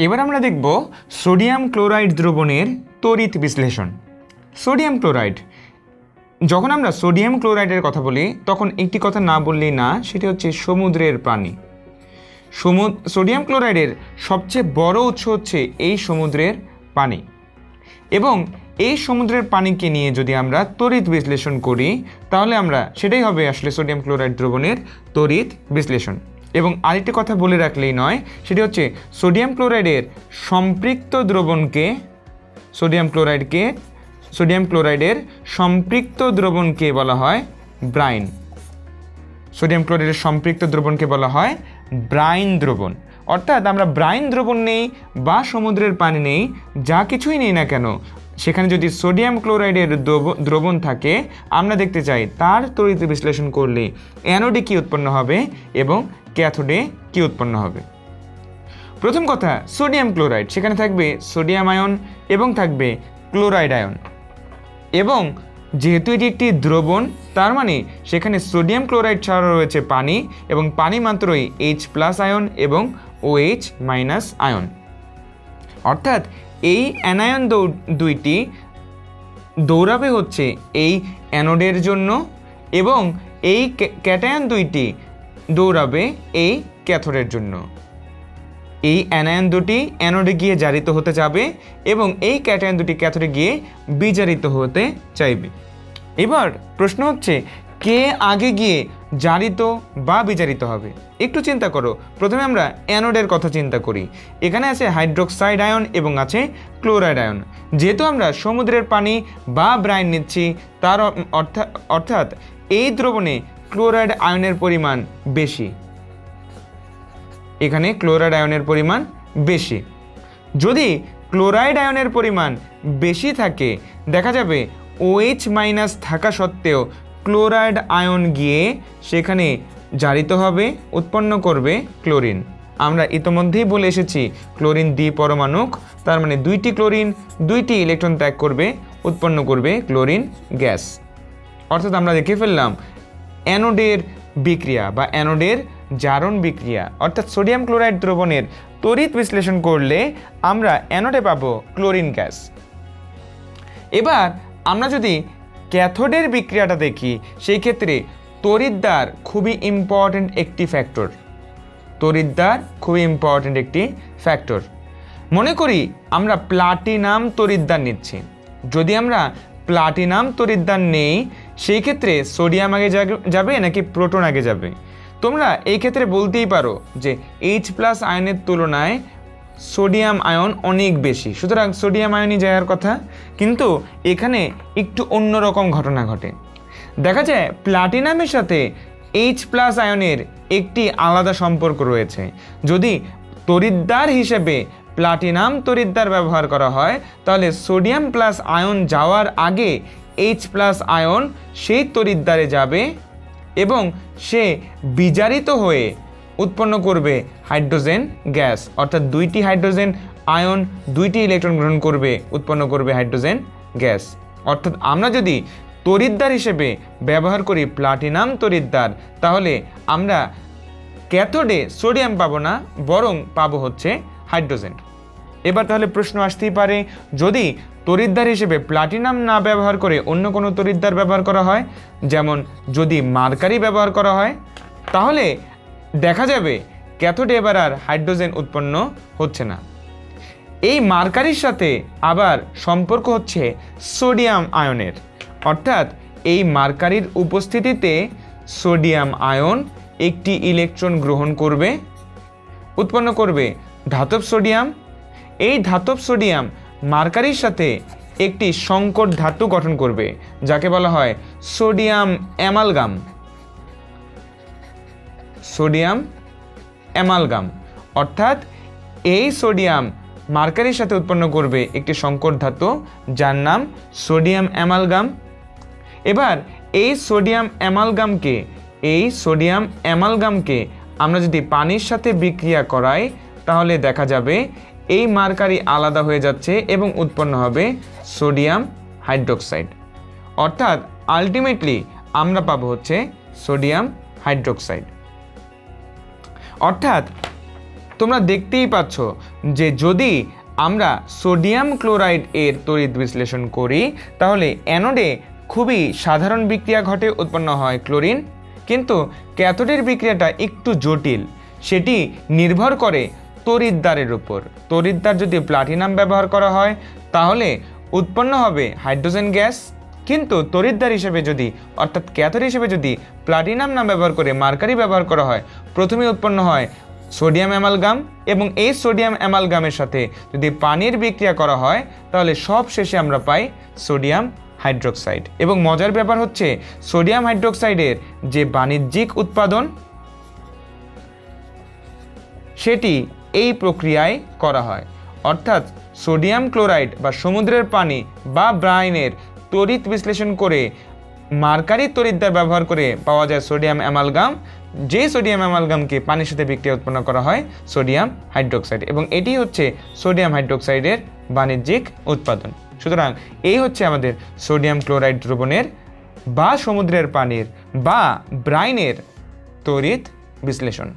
এবার আমরা দেখব সোডিয়াম ক্লোরাইড দ্রবণের তড়িৎ বিশ্লেষণ। সোডিয়াম ক্লোরাইড, যখন আমরা সোডিয়াম ক্লোরাইডের কথা বলি তখন একটি কথা না বললেই না, সেটি হচ্ছে সমুদ্রের পানি। সোডিয়াম ক্লোরাইডের সবচেয়ে বড় উৎস হচ্ছে এই সমুদ্রের পানি, এবং এই সমুদ্রের পানিকে নিয়ে যদি আমরা তড়িৎ বিশ্লেষণ করি তাহলে সেটাই হবে আসলে সোডিয়াম ক্লোরাইড দ্রবণের তড়িৎ বিশ্লেষণ। এবং আরেকটি কথা বলে রাখলেই নয়, সেটি হচ্ছে সোডিয়াম ক্লোরাইডের সম্পৃক্ত দ্রবণকে সোডিয়াম ক্লোরাইডের সম্পৃক্ত দ্রবণকে বলা হয় ব্রাইন। সোডিয়াম ক্লোরাইডের সম্পৃক্ত দ্রবণকে বলা হয় ব্রাইন দ্রবণ। অর্থাৎ আমরা ব্রাইন দ্রবণ নেই বা সমুদ্রের পানি নেই, যা কিছুই নেই না কেন, সেখানে যদি সোডিয়াম ক্লোরাইডের দ্রবণ থাকে, আমরা দেখতে চাই তার তড়িৎ বিশ্লেষণ করলে অ্যানোডে কী উৎপন্ন হবে এবং ক্যাথোডে কী উৎপন্ন হবে। প্রথম কথা, সোডিয়াম ক্লোরাইড, সেখানে থাকবে সোডিয়াম আয়ন এবং থাকবে ক্লোরাইড আয়ন, এবং যেহেতু এটি একটি দ্রবণ তার মানে সেখানে সোডিয়াম ক্লোরাইড ছাড়া রয়েছে পানি, এবং পানি মাত্রই H+ আয়ন এবং OH- আয়ন। অর্থাৎ এই অ্যানায়ন দুইটি দৌড়াবে হচ্ছে এই অ্যানোডের জন্য, এবং এই ক্যাটায়ন দুইটি দৌড়াবে এই ক্যাথোডের জন্য। এই অ্যানায়ন দুটি অ্যানোডে গিয়ে জারিত হতে যাবে এবং এই ক্যাটায়ন দুটি ক্যাথোডে গিয়ে বিজারিত হতে চাইবে। এবার প্রশ্ন হচ্ছে, কে আগে গিয়ে জারিত বা বিজারিত হবে? একটু চিন্তা করো। প্রথমে আমরা অ্যানোডের কথা চিন্তা করি। এখানে আছে হাইড্রোক্সাইড আয়ন এবং আছে ক্লোরাইড আয়ন। যেহেতু আমরা সমুদ্রের পানি বা ব্রাইন নিচ্ছি, তার অর্থাৎ এই দ্রবণে ক্লোরাইড আয়নের পরিমাণ বেশি। এখানে ক্লোরাইড আয়নের পরিমাণ বেশি। যদি ক্লোরাইড আয়নের পরিমাণ বেশি থাকে, দেখা যাবে OH- থাকা সত্ত্বেও ক্লোরাইড আয়ন গিয়ে সেখানে জারিত হবে, উৎপন্ন করবে ক্লোরিন। আমরা ইতোমধ্যেই বলে এসেছি ক্লোরিন দ্বিপরমাণুক, তার মানে দুইটি ক্লোরিন দুইটি ইলেকট্রন ত্যাগ করবে, উৎপন্ন করবে ক্লোরিন গ্যাস। অর্থাৎ আমরা দেখে ফেললাম অ্যানোডের বিক্রিয়া বা অ্যানোডের জারণ বিক্রিয়া। অর্থাৎ সোডিয়াম ক্লোরাইড দ্রবণের তড়িৎ বিশ্লেষণ করলে আমরা অ্যানোডে পাবো ক্লোরিন গ্যাস। এবার আমরা যদি ক্যাথোডের বিক্রিয়াটা দেখি, সেই ক্ষেত্রে তড়িৎদ্বার খুবই ইম্পর্ট্যান্ট একটি ফ্যাক্টর। মনে করি আমরা প্লাটিনাম তড়িৎদ্বার নিচ্ছি। যদি আমরা প্লাটিনাম তড়িৎদ্বার নেই, সেই ক্ষেত্রে সোডিয়াম আগে যাবে নাকি প্রোটন আগে যাবে? তোমরা এই ক্ষেত্রে বলতেই পারো যে H+ আয়নের তুলনায় সোডিয়াম আয়ন অনেক বেশি, সুতরাং সোডিয়াম আয়নই যাওয়ার কথা। কিন্তু এখানে একটু অন্যরকম ঘটনা ঘটে। দেখা যায় প্লাটিনামের সাথে H+ আয়নের একটি আলাদা সম্পর্ক রয়েছে। যদি তড়িৎদ্বার হিসেবে প্লাটিনাম তড়িৎদ্বার ব্যবহার করা হয়, তাহলে সোডিয়াম প্লাস আয়ন যাওয়ার আগে H+ আয়ন সেই তড়িৎদ্বারে যাবে এবং সে বিজারিত হয়ে উৎপন্ন করবে হাইড্রোজেন গ্যাস। অর্থাৎ দুইটি হাইড্রোজেন আয়ন দুইটি ইলেকট্রন গ্রহণ করবে, উৎপন্ন করবে হাইড্রোজেন গ্যাস। অর্থাৎ আমরা যদি তড়িৎদ্বার হিসেবে ব্যবহার করি প্লাটিনাম তড়িৎদ্বার, তাহলে আমরা ক্যাথোডে সোডিয়াম পাবো না, বরং পাবো হচ্ছে হাইড্রোজেন। এবার তাহলে প্রশ্ন আসতেই পারে, যদি তড়িৎদ্বার হিসেবে প্লাটিনাম না ব্যবহার করে অন্য কোনো তড়িৎদ্বার ব্যবহার করা হয়, যেমন যদি মার্কারি ব্যবহার করা হয়, তাহলে দেখা যাবে ক্যাথোডে এবার আর হাইড্রোজেন উৎপন্ন হচ্ছে না। এই মার্কারির সাথে আবার সম্পর্ক হচ্ছে সোডিয়াম আয়নের। অর্থাৎ এই মার্কারির উপস্থিতিতে সোডিয়াম আয়ন একটি ইলেকট্রন গ্রহণ করবে, উৎপন্ন করবে ধাতব সোডিয়াম। এই ধাতব সোডিয়াম মার্কারির সাথে একটি সংকর ধাতু গঠন করবে, যাকে বলা হয় সোডিয়াম অ্যামালগাম। অর্থাৎ এই সোডিয়াম মার্কারির সাথে উৎপন্ন করবে একটি সংকর ধাতু, যার নাম সোডিয়াম অ্যামালগাম। এবার এই সোডিয়াম অ্যামালগামকে আমরা যদি পানির সাথে বিক্রিয়া করাই, তাহলে দেখা যাবে এই মার্কারি আলাদা হয়ে যাচ্ছে এবং উৎপন্ন হবে সোডিয়াম হাইড্রোক্সাইড। অর্থাৎ আলটিমেটলি আমরা পাবো হচ্ছে সোডিয়াম হাইড্রোক্সাইড। অর্থাৎ তোমরা দেখতেই পাচ্ছ যে যদি আমরা সোডিয়াম ক্লোরাইড এর তড়িৎ বিশ্লেষণ করি তাহলে অ্যানোডে খুবই সাধারণ বিক্রিয়া ঘটে, উৎপন্ন হয় ক্লোরিন। কিন্তু ক্যাথোডের বিক্রিয়াটা একটু জটিল, সেটি নির্ভর করে তড়িৎদ্বারের উপর। তড়িৎদ্বার যদি প্লাটিনাম ব্যবহার করা হয় তাহলে উৎপন্ন হবে হাইড্রোজেন গ্যাস, কিন্তু তড়িৎদ্বার হিসেবে যদি অর্থাৎ ক্যাথোড হিসেবে যদি প্লাটিনাম না ব্যবহার করে মার্কারি ব্যবহার করা হয়, প্রথমে উৎপন্ন হয় সোডিয়াম অ্যামালগাম, এবং এই সোডিয়াম অ্যামালগামের সাথে যদি পানির বিক্রিয়া করা হয় তাহলে সব শেষে আমরা পাই সোডিয়াম হাইড্রোক্সাইড। এবং মজার ব্যাপার হচ্ছে সোডিয়াম হাইড্রোক্সাইডের যে বাণিজ্যিক উৎপাদন সেটি এই প্রক্রিয়ায় করা হয়, অর্থাৎ সোডিয়াম ক্লোরাইড বা সমুদ্রের পানি বা ব্রাইনের তড়িৎ বিশ্লেষণ করে মার্কারি তড়িৎদ্বার ব্যবহার করে পাওয়া যায় সোডিয়াম অ্যামালগাম, যে সোডিয়াম অ্যামালগামকে পানির সাথে বিক্রিয়া উৎপন্ন করা হয় সোডিয়াম হাইড্রোক্সাইড, এবং এটি হচ্ছে সোডিয়াম হাইড্রোক্সাইডের বাণিজ্যিক উৎপাদন। সুতরাং এই হচ্ছে আমাদের সোডিয়াম ক্লোরাইড দ্রবণের বা সমুদ্রের পানির বা ব্রাইনের তড়িৎ বিশ্লেষণ।